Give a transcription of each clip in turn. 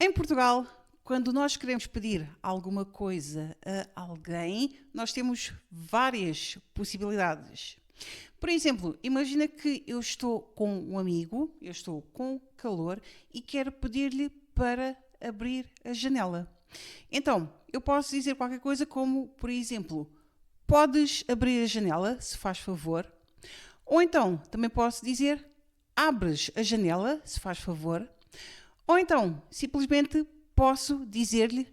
Em Portugal, quando nós queremos pedir alguma coisa a alguém, nós temos várias possibilidades. Por exemplo, imagina que eu estou com um amigo, eu estou com calor e quero pedir-lhe para abrir a janela. Então, eu posso dizer qualquer coisa como, por exemplo, podes abrir a janela, se faz favor. Ou então, também posso dizer, abres a janela, se faz favor. Ou então, simplesmente posso dizer-lhe,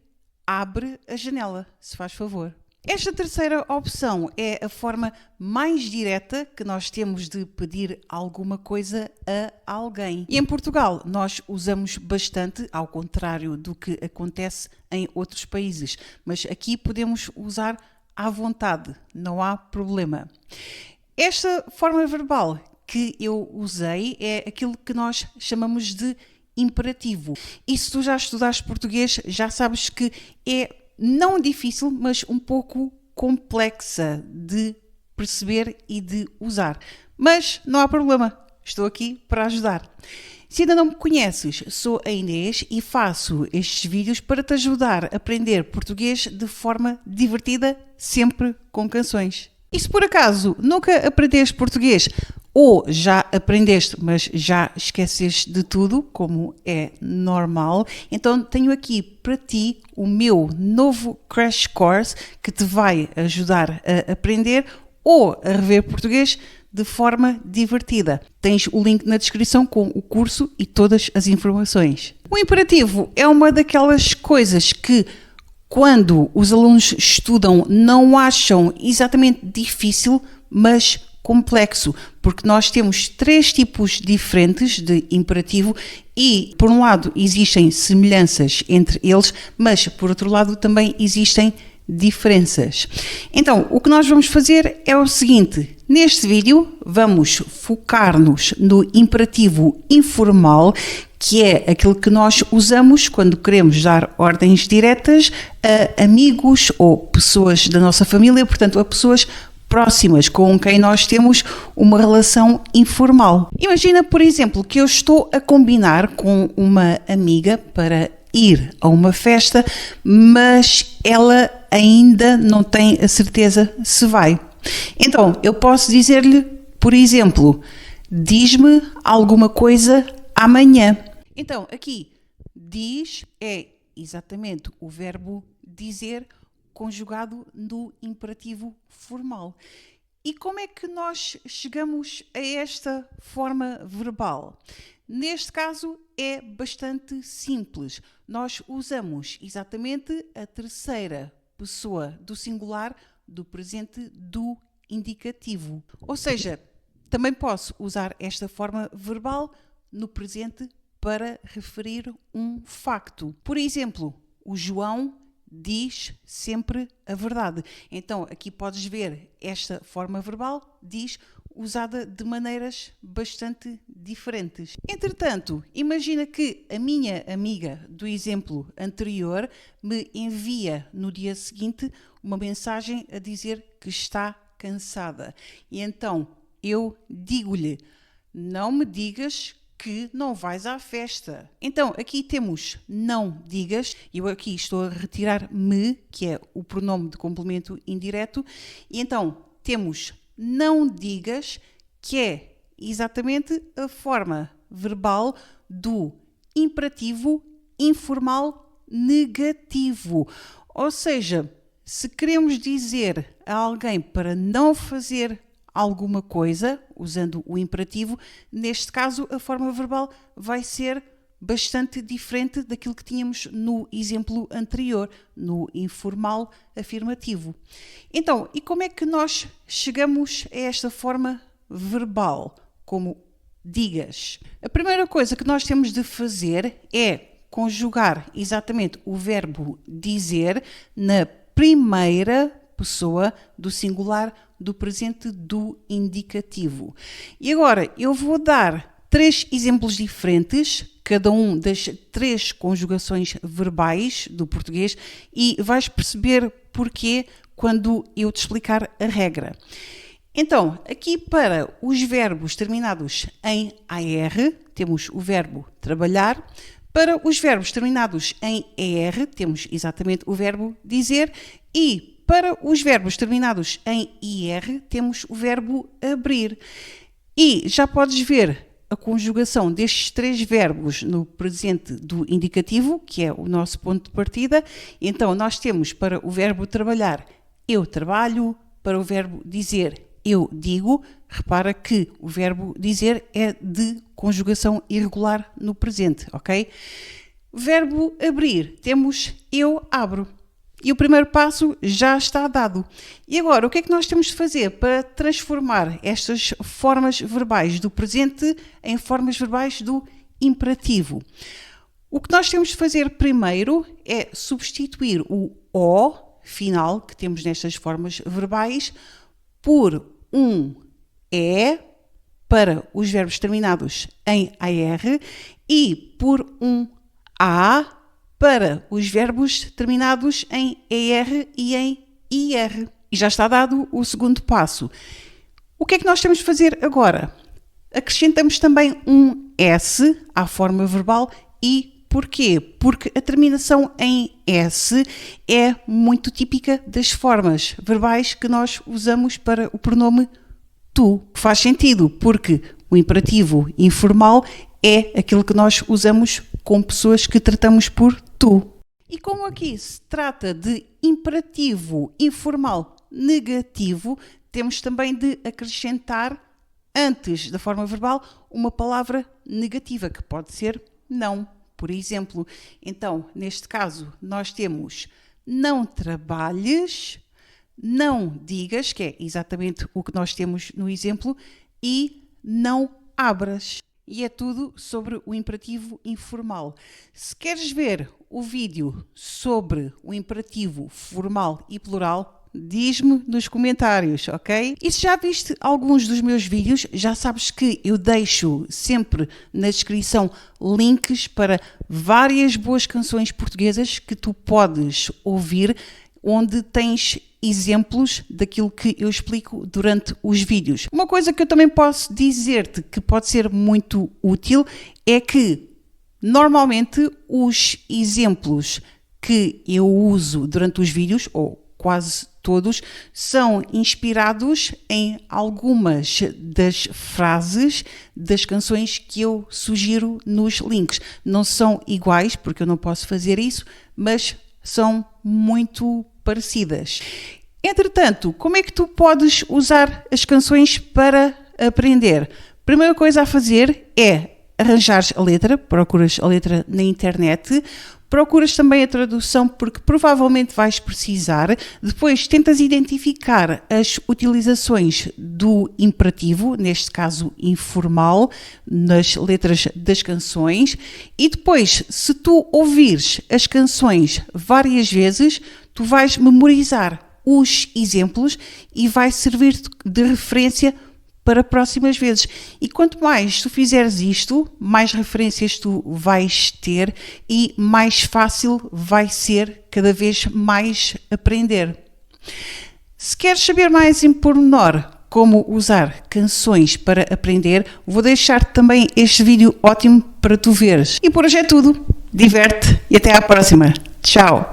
abre a janela, se faz favor. Esta terceira opção é a forma mais direta que nós temos de pedir alguma coisa a alguém. E em Portugal nós usamos bastante, ao contrário do que acontece em outros países. Mas aqui podemos usar à vontade, não há problema. Esta forma verbal que eu usei é aquilo que nós chamamos de imperativo. E se tu já estudaste português, já sabes que é não difícil, mas um pouco complexa de perceber e de usar. Mas não há problema, estou aqui para ajudar. Se ainda não me conheces, sou a Inês e faço estes vídeos para te ajudar a aprender português de forma divertida, sempre com canções. E se por acaso nunca aprendeste português ou já aprendeste, mas já esqueceste de tudo, como é normal, então tenho aqui para ti o meu novo Crash Course que te vai ajudar a aprender ou a rever português de forma divertida. Tens o link na descrição com o curso e todas as informações. O imperativo é uma daquelas coisas que quando os alunos estudam não acham exatamente difícil, mas complexo, porque nós temos 3 tipos diferentes de imperativo e, por um lado, existem semelhanças entre eles, mas, por outro lado, também existem diferenças. Então, o que nós vamos fazer é o seguinte: neste vídeo vamos focar-nos no imperativo informal, que é aquilo que nós usamos quando queremos dar ordens diretas a amigos ou pessoas da nossa família, portanto, a pessoas próximas com quem nós temos uma relação informal. Imagina, por exemplo, que eu estou a combinar com uma amiga para ir a uma festa, mas ela ainda não tem a certeza se vai. Então, eu posso dizer-lhe, por exemplo, diz-me alguma coisa amanhã. Então, aqui, diz é exatamente o verbo dizer conjugado no imperativo formal. E como é que nós chegamos a esta forma verbal? Neste caso é bastante simples. Nós usamos exatamente a terceira pessoa do singular do presente do indicativo. Ou seja, também posso usar esta forma verbal no presente para referir um facto. Por exemplo, o João diz sempre a verdade. Então, aqui podes ver esta forma verbal, diz, usada de maneiras bastante diferentes. Entretanto, imagina que a minha amiga do exemplo anterior me envia no dia seguinte uma mensagem a dizer que está cansada. E então, eu digo-lhe, não me digas que não vais à festa. Então, aqui temos não digas, e eu aqui estou a retirar me, que é o pronome de complemento indireto, e então temos não digas, que é exatamente a forma verbal do imperativo informal negativo. Ou seja, se queremos dizer a alguém para não fazer alguma coisa, usando o imperativo, neste caso a forma verbal vai ser bastante diferente daquilo que tínhamos no exemplo anterior, no informal afirmativo. Então, e como é que nós chegamos a esta forma verbal, como digas? A primeira coisa que nós temos de fazer é conjugar exatamente o verbo dizer na primeira pessoa do singular do presente do indicativo. E agora eu vou dar 3 exemplos diferentes, cada um das 3 conjugações verbais do português, e vais perceber porquê quando eu te explicar a regra. Então, aqui para os verbos terminados em AR, temos o verbo trabalhar, Para os verbos terminados em ER, temos exatamente o verbo dizer, e para os verbos terminados em IR, temos o verbo abrir. E já podes ver a conjugação destes três verbos no presente do indicativo, que é o nosso ponto de partida. Então, nós temos para o verbo trabalhar, eu trabalho, para o verbo dizer, eu digo. Repara que o verbo dizer é de conjugação irregular no presente, ok? Verbo abrir, temos eu abro. E o primeiro passo já está dado. E agora, o que é que nós temos de fazer para transformar estas formas verbais do presente em formas verbais do imperativo? O que nós temos de fazer primeiro é substituir o O final que temos nestas formas verbais por um E para os verbos terminados em AR e por um A para os verbos terminados em ER e em IR. E já está dado o segundo passo. O que é que nós temos de fazer agora? Acrescentamos também um S à forma verbal e porquê? Porque a terminação em S é muito típica das formas verbais que nós usamos para o pronome tu. Faz sentido, porque o imperativo informal é aquilo que nós usamos com pessoas que tratamos por tu. E como aqui se trata de imperativo informal negativo, temos também de acrescentar, antes da forma verbal, uma palavra negativa, que pode ser não, por exemplo. Então, neste caso, nós temos não trabalhes, não digas, que é exatamente o que nós temos no exemplo, e não abras. E é tudo sobre o imperativo informal. Se queres ver o vídeo sobre o imperativo formal e plural, diz-me nos comentários, ok? E se já viste alguns dos meus vídeos, já sabes que eu deixo sempre na descrição links para várias boas canções portuguesas que tu podes ouvir, onde tens exemplos daquilo que eu explico durante os vídeos. Uma coisa que eu também posso dizer-te que pode ser muito útil é que normalmente os exemplos que eu uso durante os vídeos, ou quase todos, são inspirados em algumas das frases das canções que eu sugiro nos links. Não são iguais, porque eu não posso fazer isso, mas são muito parecidas. Entretanto, como é que tu podes usar as canções para aprender? A primeira coisa a fazer é arranjar a letra, procuras a letra na internet, procuras também a tradução porque provavelmente vais precisar, depois tentas identificar as utilizações do imperativo, neste caso informal, nas letras das canções, e depois, se tu ouvires as canções várias vezes, tu vais memorizar os exemplos e vai servir de referência para próximas vezes. E quanto mais tu fizeres isto, mais referências tu vais ter e mais fácil vai ser cada vez mais aprender. Se queres saber mais em pormenor como usar canções para aprender, vou deixar também este vídeo ótimo para tu veres. E por hoje é tudo. Diverte e até à próxima. Tchau!